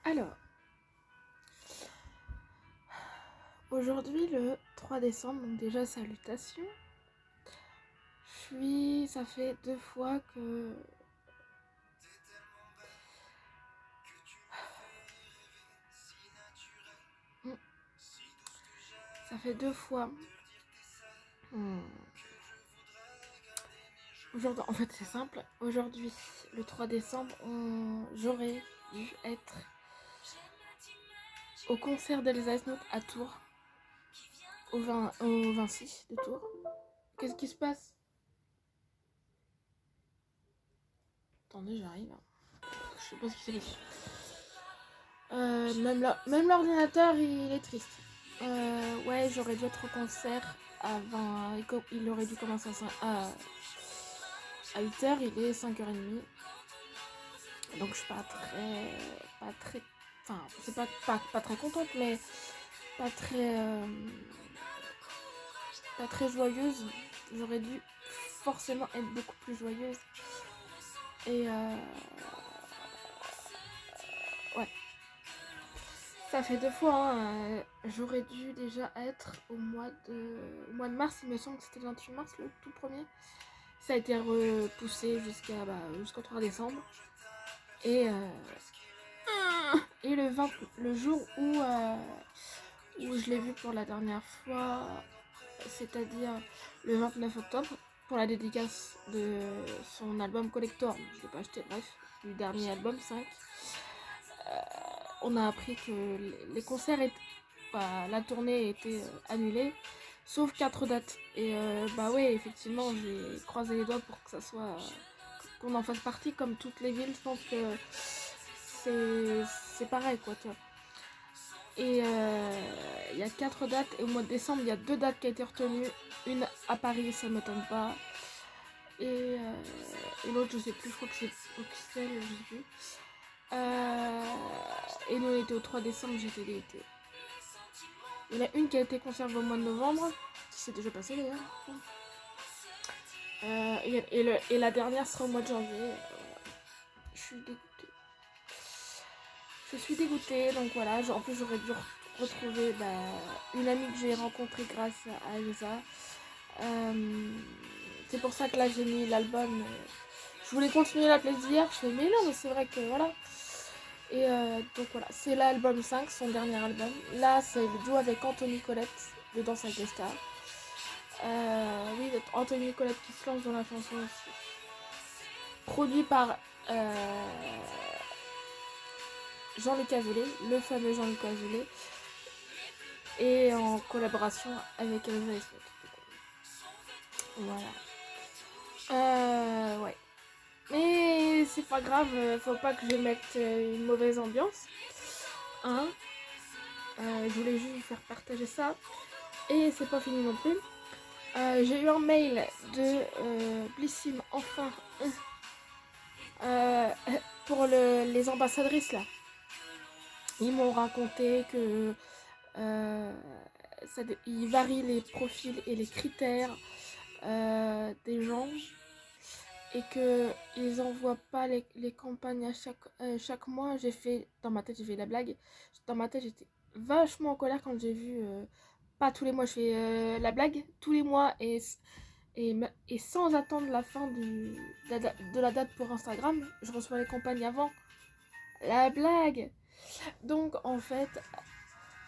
Alors, aujourd'hui le 3 décembre, donc déjà salutations. Ça fait 2 fois que... Ça fait 2 fois. Aujourd'hui, en fait c'est simple, aujourd'hui le 3 décembre, j'aurais dû être au concert d'Elsa Esnot à Tours, au 26 de Tours. Qu'est-ce qui se passe? Attendez, j'arrive. Je sais pas ce qui s'est passé. Même l'ordinateur, il est triste. Ouais, j'aurais dû être au concert à 20. Il aurait dû commencer à 8h, il est 5h30. Donc je suis pas très. Enfin, c'est pas très contente, mais pas très joyeuse. J'aurais dû forcément être beaucoup plus joyeuse. Et ouais. Ça fait 2 fois, hein. J'aurais dû déjà être au mois de mars, il me semble que c'était le 28 mars, le tout premier. Ça a été repoussé jusqu'au 3 décembre. Et le jour où je l'ai vu pour la dernière fois, c'est-à-dire le 29 octobre, pour la dédicace de son album Collector, je l'ai pas acheté, bref, du dernier album 5, on a appris que les concerts la tournée était annulée, sauf 4 dates. Et bah ouais, effectivement, j'ai croisé les doigts pour que ça soit qu'on en fasse partie, comme toutes les villes. Je pense que c'est pareil, quoi, tu vois. Et il y a 4 dates, et au mois de décembre, il y a 2 dates qui ont été retenues. Une à Paris, ça m'étonne pas. Et l'autre, je sais plus, je crois que c'est Bruxelles, je sais plus. Et nous, on était au 3 décembre, j'étais dégoûtée. Il y en a une qui a été conservée au mois de novembre, qui s'est déjà passée d'ailleurs. Et la dernière sera au mois de janvier. Je suis dégoûtée. Donc voilà. En plus, j'aurais dû retrouver une amie que j'ai rencontrée grâce à Elsa. C'est pour ça que là, j'ai mis l'album. Je voulais continuer la plaisir. Je fais, mais non, mais c'est vrai que voilà. Et donc voilà, c'est l'album 5, son dernier album. Là, c'est le duo avec Anthony Colette de Danse avec les stars. Oui, Anthony Colette qui se lance dans la chanson aussi. Produit par Jean-Luc Azoulay, le fameux Jean-Luc Azoulay. Et en collaboration avec Elsa Esnot. Voilà. Ouais. Mais c'est pas grave, faut pas que je mette une mauvaise ambiance. Hein, je voulais juste vous faire partager ça. Et c'est pas fini non plus. J'ai eu un mail de Blissim, enfin, pour les ambassadrices là. Ils m'ont raconté que ils varient les profils et les critères des gens, et qu'ils envoient pas les campagnes à chaque mois. Dans ma tête, j'ai fait la blague. Dans ma tête, j'étais vachement en colère quand j'ai vu, pas tous les mois, je fais la blague, tous les mois, et sans attendre la fin de la date pour Instagram, je reçois les campagnes avant. La blague. Donc en fait,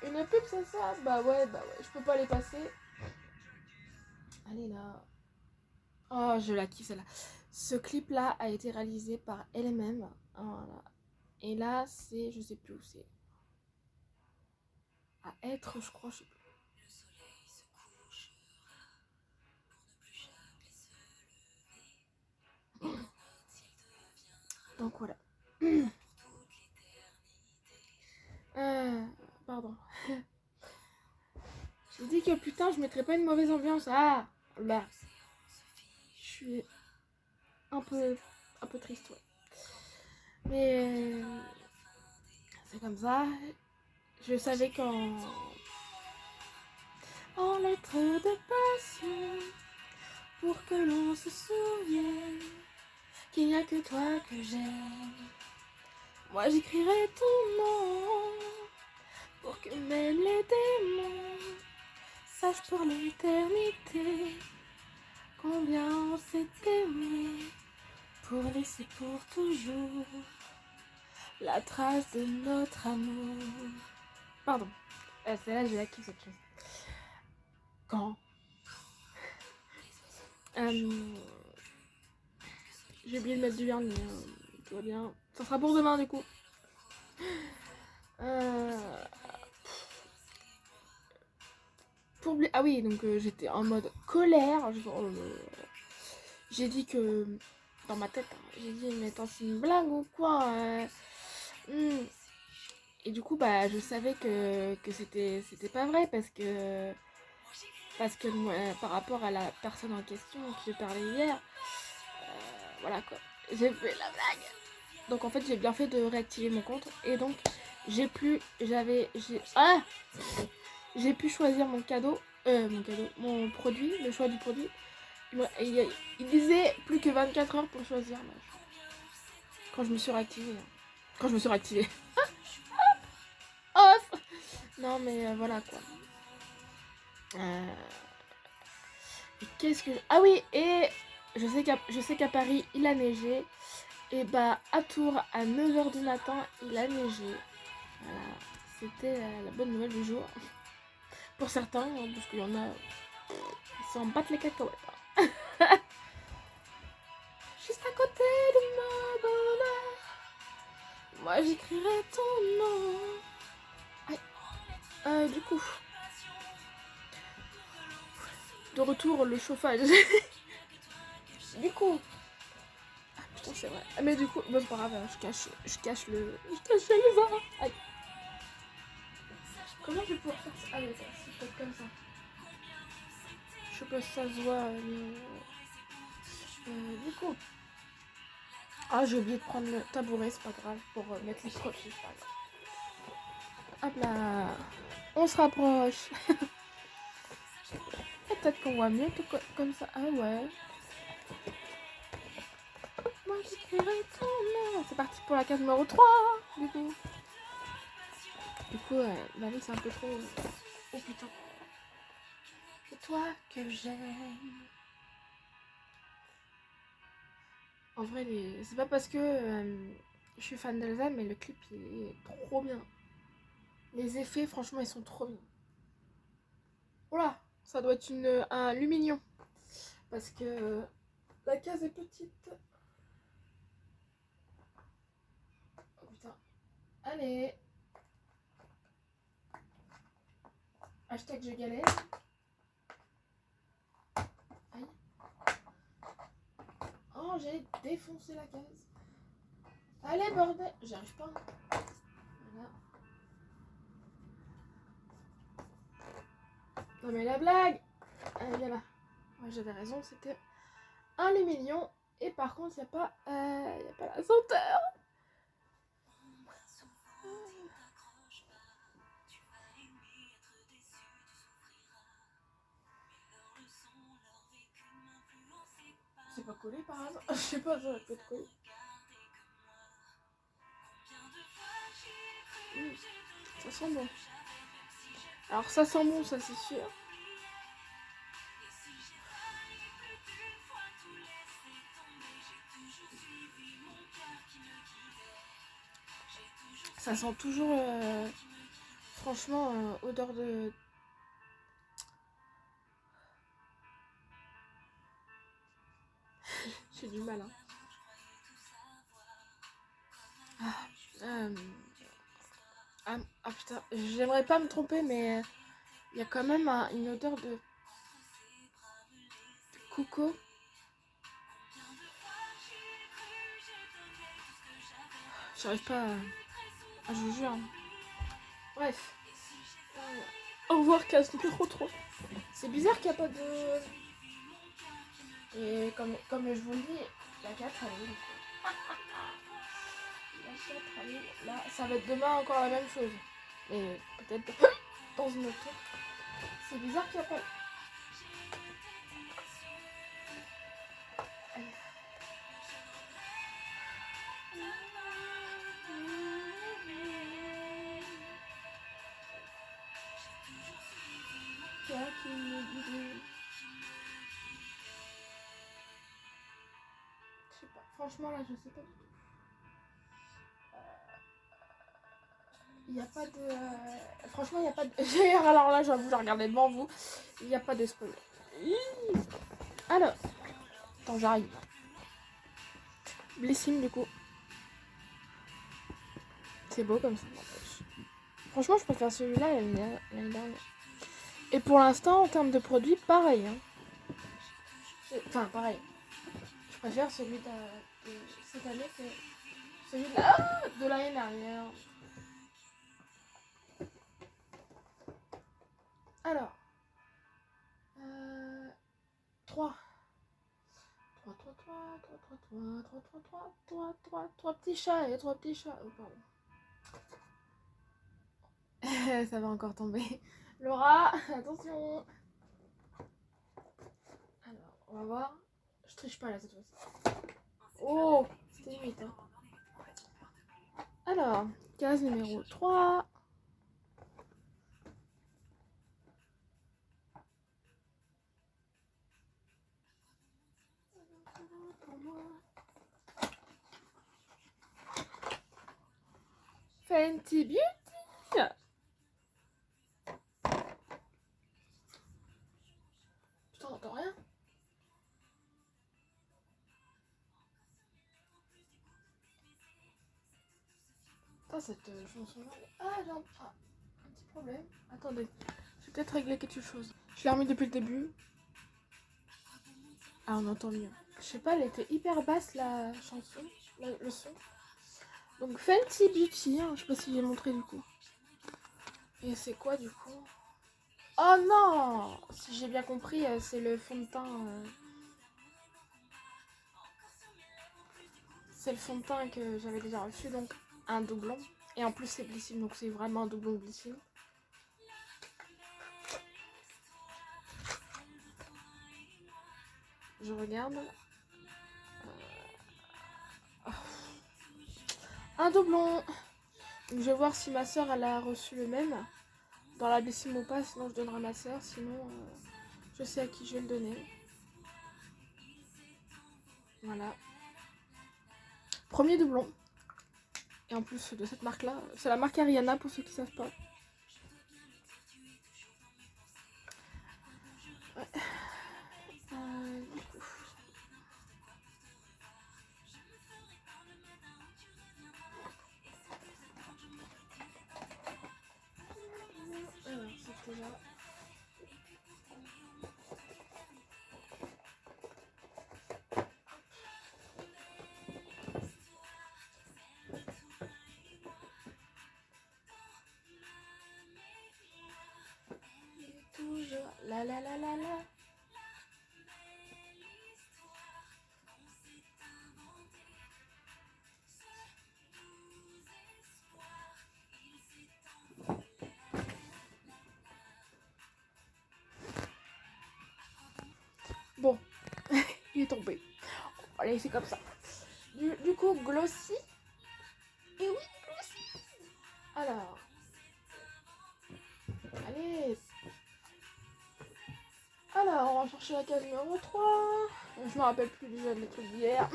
une pub c'est ça. Bah ouais, je peux pas les passer. Allez là. Oh, je la kiffe celle-là. Ce clip là a été réalisé par LMM. Voilà. Et là c'est, je sais plus où c'est. À être, je crois, je sais plus. Donc voilà. Pardon. Je dis que putain, je mettrais pas une mauvaise ambiance. Ah, là. Je suis un peu triste, ouais. Mais c'est comme ça. Je savais en lettres de passion, pour que l'on se souvienne qu'il n'y a que toi que j'aime. Moi j'écrirai ton nom pour que même les démons sachent pour l'éternité combien on s'est aimé pour laisser pour toujours la trace de notre amour. Pardon, c'est là je la kiffe cette chose. Quand j'ai oublié de mettre du vernis, mais tout va bien. Ça sera pour demain du coup. Ah oui, donc j'étais en mode colère. J'ai dit que dans ma tête, j'ai dit mais attends, c'est une blague ou quoi Et du coup bah je savais que c'était pas vrai parce que moi, par rapport à la personne en question qui je parlais hier, voilà quoi, j'ai fait la blague. Donc en fait j'ai bien fait de réactiver mon compte et donc j'ai pu choisir mon produit, le choix du produit. Il disait plus que 24 heures pour choisir quand je me suis réactivée. Off. Non mais voilà quoi. Qu'est-ce que... Ah oui, et je sais qu'à Paris il a neigé. Et bah à Tours à 9h du matin il a neigé. Voilà, c'était la bonne nouvelle du jour. Pour certains, parce qu'il y en a qui s'en battent les cacahuètes. Juste à côté de ma bonheur, moi j'écrirai ton nom. Aïe. Du coup, de retour le chauffage. Du coup, ah putain c'est vrai. Mais du coup, bon c'est pas grave, je cache les arts. Aïe. Comment je vais pouvoir faire ça? Ah oui, c'est peut-être comme ça. Je sais pas si ça se voit, du coup. Ah, j'ai oublié de prendre le tabouret, c'est pas grave, pour mettre les profils, c'est pas grave. Hop là, on se rapproche. Peut-être qu'on voit mieux tout comme ça. Ah ouais. Moi j'écrirai ton nom. C'est parti pour la case numéro 3, du coup. Bah oui, c'est un peu trop... Oh putain. C'est toi que j'aime. En vrai, c'est pas parce que je suis fan d'Elsa, mais le clip il est trop bien. Les effets, franchement, ils sont trop bien. Voilà, ça doit être un lumignon. Parce que la case est petite. Oh putain. Allez. Hashtag je galère. Aïe. Oh, j'ai défoncé la case. Allez, bordel. J'y arrive pas. Voilà. Non mais la blague. Allez, viens là. Ouais, j'avais raison, c'était un lumignon. Et par contre, il n'y a pas la senteur. C'est pas collé par hasard. Je sais pas, ça peut être collé. Ça sent bon. Alors ça sent bon, ça c'est sûr. Ça sent toujours, franchement, odeur de... J'ai du mal, hein. Ah putain, j'aimerais pas me tromper, mais il y a quand même une odeur de coco. J'arrive pas à... Ah, je vous jure. Bref. Au revoir, casse numéro 3. C'est bizarre qu'il n'y a pas de... Et comme je vous le dis, la 4 elle est où? La 4 elle est où? Là, ça va être demain encore la même chose. Mais peut-être dans une autre. C'est bizarre qu'il n'y a pas... ça qui me dit. Je sais pas. Franchement, là, je sais pas du tout. Il n'y a pas de. Franchement, il n'y a pas de. Alors là, j'avoue, je regardais devant vous. Il n'y a pas de spoil. Alors. Attends, j'arrive. Blessing, du coup. C'est beau comme ça. Franchement, je préfère celui-là l'année dernière. Et pour l'instant, en termes de produits, pareil. Hein. Enfin, pareil. Je préfère celui de cette année que celui de l'année dernière. Alors. 3. 3 petits chats et 3 petits chats. Oh, pardon. Ça va encore tomber. Laura, attention. Alors, on va voir. Je triche pas là cette fois-ci. Oh, c'était limite. Hein. Alors, case numéro 3. Fenty Beauty. Putain, t'entends rien? Putain, cette chanson-là. Ah, j'ai un petit problème. Attendez, je vais peut-être régler quelque chose. Je l'ai remis depuis le début. Ah, on entend mieux. Je sais pas, elle était hyper basse la chanson, le son. Donc Fenty Beauty, hein, je sais pas si j'ai montré du coup. Et c'est quoi du coup? Oh non! Si j'ai bien compris, c'est le fond de teint. C'est le fond de teint que j'avais déjà reçu, donc un doublon. Et en plus c'est Blissime, donc c'est vraiment un doublon Blissime. Je regarde. Un doublon. Donc, je vais voir si ma soeur elle a reçu le même dans la Blissime ou pas, sinon je donnerai à ma soeur, sinon je sais à qui je vais le donner. Voilà. Premier doublon. Et en plus de cette marque là, c'est la marque Ariana pour ceux qui savent pas. Ouais. Du coup. Alors, c'était là. Toujours la la la la la. Bon, il est tombé. Allez, c'est comme ça. Du coup, Glossy. Et oui, Glossy. Alors. Allez. Alors, on va chercher la case numéro 3. Je me rappelle plus déjà des trucs d'hier.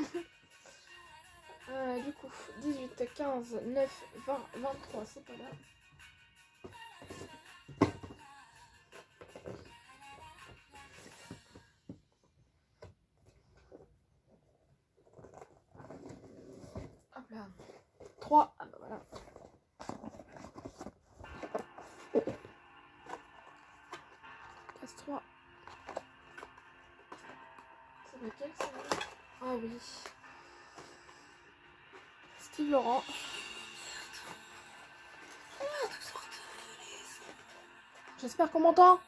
Du coup, 18, 15, 9, 20, 23, c'est pas là. Hop là. 3, ah bah voilà. Case 3. C'est lequel ça? Ah oui. Steve Laurent. J'espère qu'on m'entend.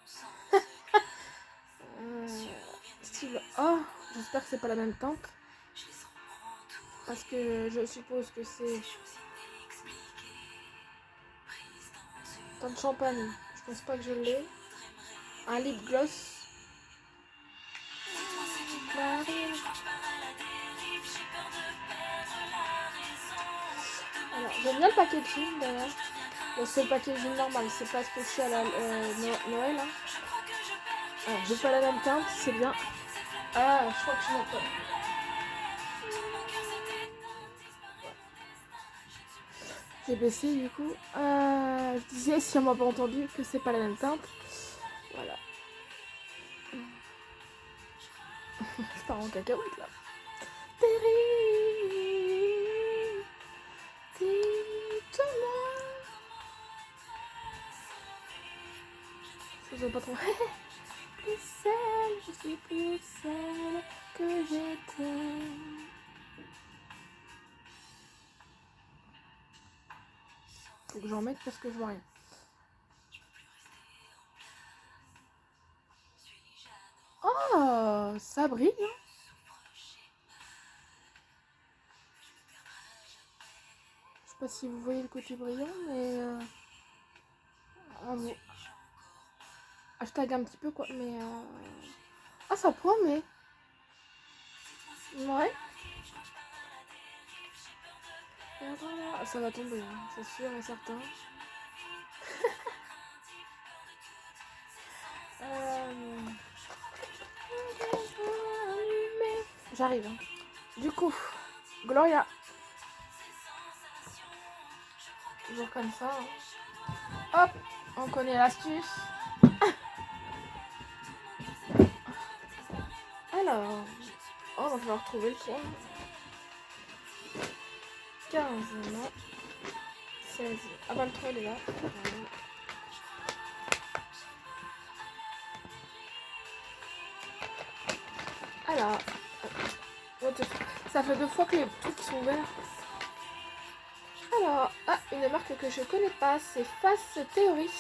Steve. Oh, j'espère que c'est pas la même teinte. Parce que je suppose que c'est teinte champagne. Je pense pas que je l'ai. Un lip gloss. Alors, j'aime bien le packaging d'ailleurs. Bon, c'est le packaging normal, c'est pas spécial à Noël. Hein. Alors, j'ai pas la même teinte, c'est bien. Ah, je crois que je m'entends. J'ai baissé du coup. Je disais, si on m'a pas entendu, que c'est pas la même teinte. Voilà. Je pars en cacahuète là. Dites-moi. Je sais pas trop. Plus seule, je suis plus seule que j'étais. Faut que j'en mette parce que je vois rien. Oh, ça brille, hein. Je sais pas si vous voyez le côté brillant, mais vous... hashtag un petit peu quoi, mais ah, ça promet. Ouais. Ça va tomber, hein, c'est sûr et certain. J'arrive. Hein. Du coup, Gloria. Toujours comme ça. Hein. Hop, on connaît l'astuce. Alors, oh, on va falloir trouver le point. 15, non. 16. Ah, 23, il est là. Alors, ça fait 2 fois que les trucs sont verts. Alors, une marque que je connais pas, c'est Face Theory.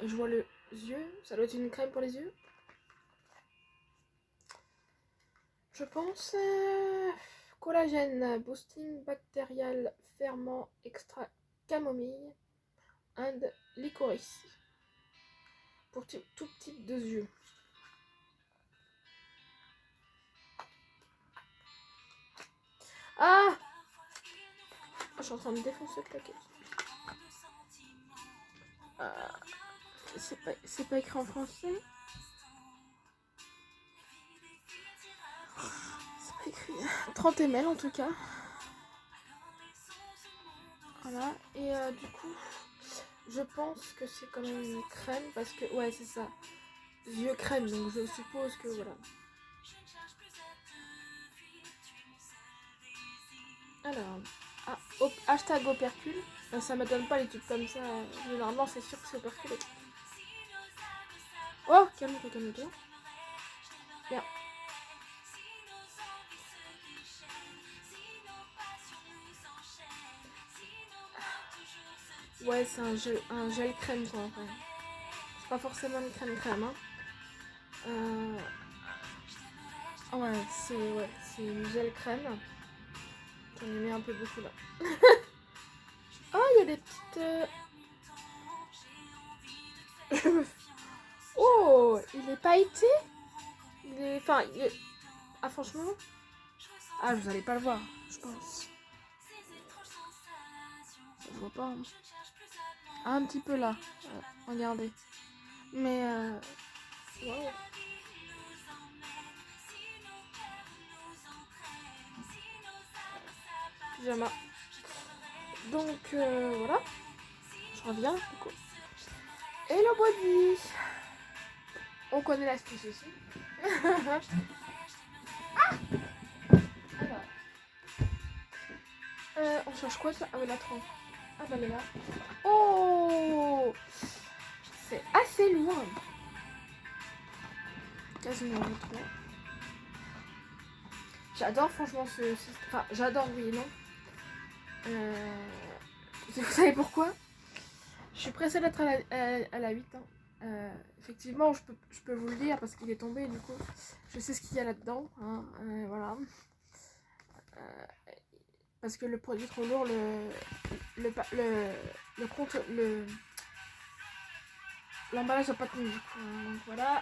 Je vois les yeux, ça doit être une crème pour les yeux. Je pense collagène, boosting bactérial, ferment, extra camomille and licorice. Pour tout type de yeux. Ah, je suis en train de défoncer le paquet. C'est pas écrit en français. C'est pas écrit. 30 ml en tout cas. Voilà. Et du coup, je pense que c'est quand même une crème parce que ouais, c'est ça. Yeux crème, donc je suppose que voilà. Alors, hashtag opercule. Ça m'étonne pas les trucs comme ça. Généralement, c'est sûr que c'est operculé. Oh, calme-toi, calme-toi. Bien. Ouais, c'est un gel crème quoi en fait. C'est pas forcément une crème crème. Hein. Ouais, c'est une gel crème. J'en ai mis un peu beaucoup là. Oh, il y a des petites... Oh, il est pailleté. Enfin, ah franchement... Ah, vous allez pas le voir, je pense. Ça se voit pas. Hein. Ah, un petit peu là. Regardez. Mais... Wow. Pyjama. Donc, voilà. Je reviens, du coup. Et le body. On connaît l'astuce aussi. Alors. On cherche quoi ça? Ah oui, la 30. Ah bah elle est là. Oh, c'est assez loin. Quasiment 3. J'adore franchement ce... Enfin, j'adore, oui et non. Vous savez pourquoi? Je suis pressée d'être à la 8. Hein. Effectivement, je peux vous le dire parce qu'il est tombé du coup. Je sais ce qu'il y a là-dedans. Hein. Voilà. Parce que le produit trop lourd, l'emballage n'a pas tenu du coup. Hein. Donc voilà.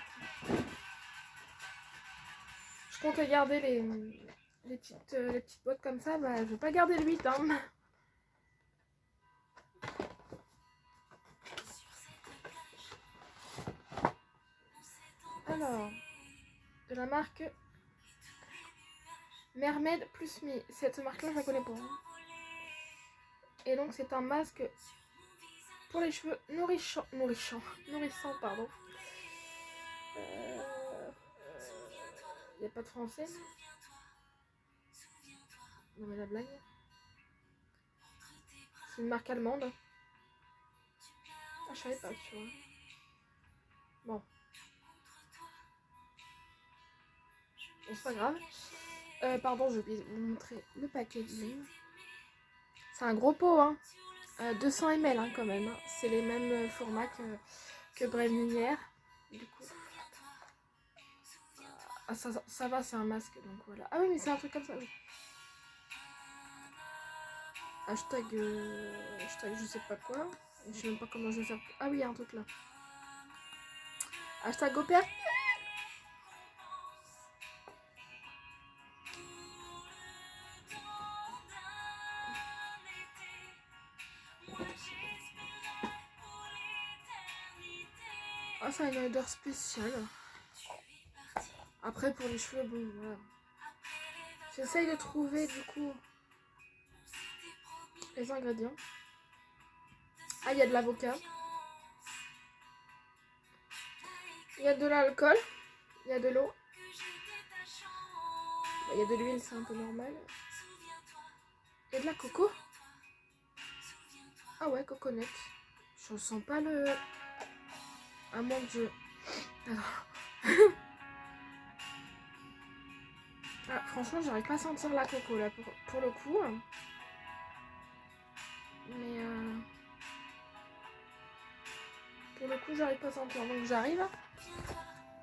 Je compte garder les petites boîtes comme ça. Bah, je vais pas garder le 8. Hein. Alors, de la marque Mermaid plus Me. Cette marque-là, je la connais pas. Hein. Et donc, c'est un masque pour les cheveux nourrissants, pardon. Il n'y a pas de français. Non mais la blague. C'est une marque allemande. Ah, je savais pas, tu vois. Bon. Bon, c'est pas grave. Pardon, je vais vous montrer le packaging. C'est un gros pot, hein. 200 ml hein, quand même. Hein. C'est les mêmes formats que Brève Lumière. Du coup. Ah, ça va, c'est un masque, donc voilà. Ah oui, mais c'est un truc comme ça, oui. Hashtag je sais pas quoi. Je sais même pas comment je vais faire. Ah oui, il y a un truc là. Hashtag opère. Ah, ça a une odeur spéciale. Après, pour les cheveux, bon, voilà. J'essaye de trouver, du coup, les ingrédients. Ah, il y a de l'avocat. Il y a de l'alcool. Il y a de l'eau. Il y a de l'huile, c'est un peu normal. Il y a de la coco. Ah ouais, coconut. Je sens pas le... Ah mon dieu. Alors... Ah, franchement, j'arrive pas à sentir la coco là pour le coup. Mais pour le coup, j'arrive pas à sentir. Donc j'arrive.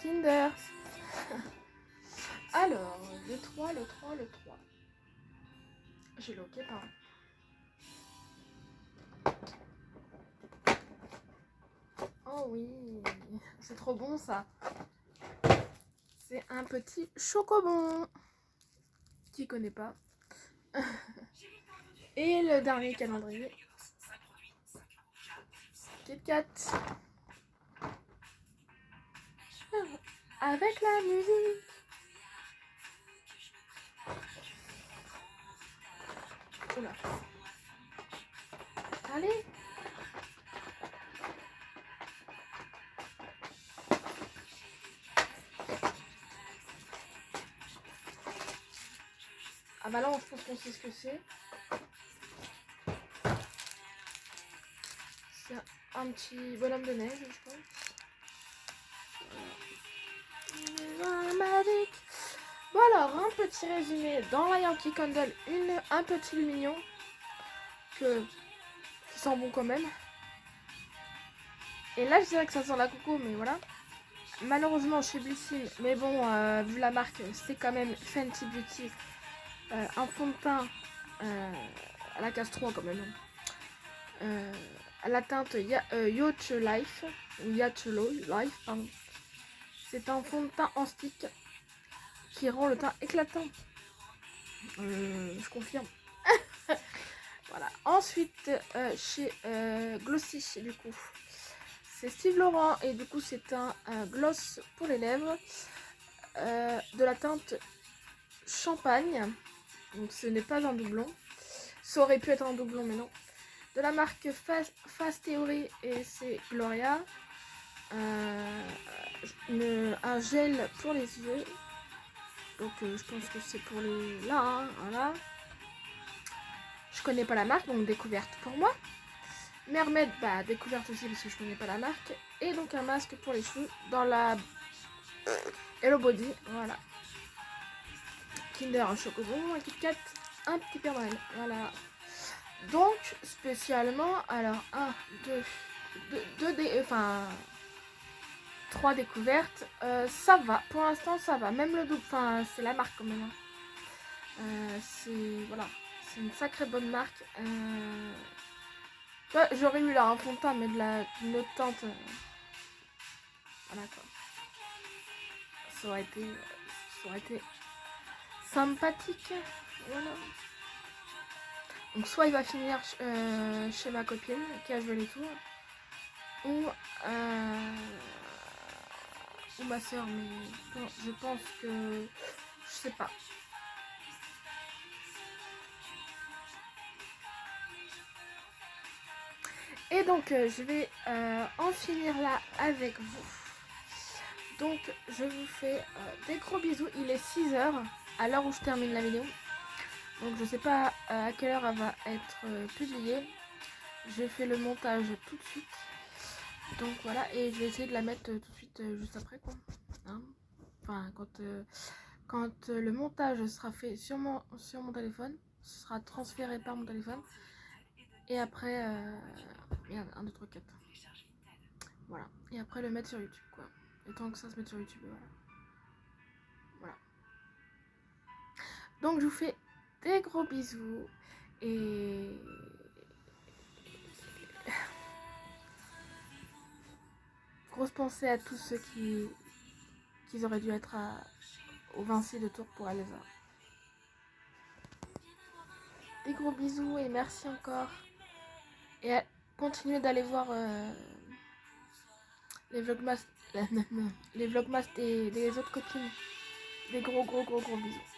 Kinder. Alors, le 3. J'ai le ok, pardon. Oh oui, c'est trop bon ça. C'est un petit chocobon. Qui connaît pas. Et le dernier calendrier. Kit Kat. Avec la musique. Oula. Allez. Ah bah là, je pense qu'on sait ce que c'est. C'est un petit bonhomme de neige, je pense. Magique. Bon alors, un petit résumé. Dans la Yankee Candle, un petit lumignon qui sent bon quand même. Et là, je dirais que ça sent la coco, mais voilà. Malheureusement, chez Bluesim, mais bon, vu la marque, c'est quand même Fenty Beauty. Un fond de teint à la case 3 quand même. À la teinte Yacht Life, ou Yacht Life, pardon. C'est un fond de teint en stick qui rend le teint éclatant. Je confirme. Voilà. Ensuite, chez Glossy, du coup, c'est Steve Laurent et du coup, c'est un gloss pour les lèvres de la teinte Champagne. Donc, ce n'est pas un doublon. Ça aurait pu être un doublon, mais non. De la marque Fast Theory et c'est Gloria. Un gel pour les yeux. Donc, je pense que c'est pour les là, hein, voilà. Je connais pas la marque, donc découverte pour moi. Mermaid, bah découverte aussi parce que je connais pas la marque. Et donc un masque pour les cheveux dans la Hello Body, voilà. Kinder, un chocobon, un Kit Kat, un petit Père Noël, voilà. Donc spécialement, alors 3 découvertes, ça va. Pour l'instant ça va. Même le double, enfin c'est la marque quand même. Hein. Voilà. C'est une sacrée bonne marque. J'aurais eu là un fond de teint, mais d'une autre teinte. Voilà quoi. Ça aurait été sympathique. Voilà. Donc soit il va finir chez ma copine qui a joué les tours. ou ma soeur, mais bon, je pense que je sais pas. Et donc je vais en finir là avec vous. Donc je vous fais des gros bisous. Il est 6h à l'heure où je termine la vidéo. Donc je sais pas à quelle heure elle va être publiée. Je fais le montage tout de suite. Donc voilà, et je vais essayer de la mettre tout de suite juste après quoi. Hein, enfin quand le montage sera fait sur mon téléphone, ce sera transféré par mon téléphone. Et après, merde, 1, 2, 3, 4. Voilà. Et après le mettre sur YouTube quoi. Et tant que ça se met sur YouTube, voilà. Voilà. Donc je vous fais des gros bisous et grosse pensée à tous ceux qui auraient dû être au Vinci de Tours pour aller voir. Des gros bisous et merci encore. Et continuez d'aller voir les vlogmas, les vlogmas des autres copines. Des gros bisous.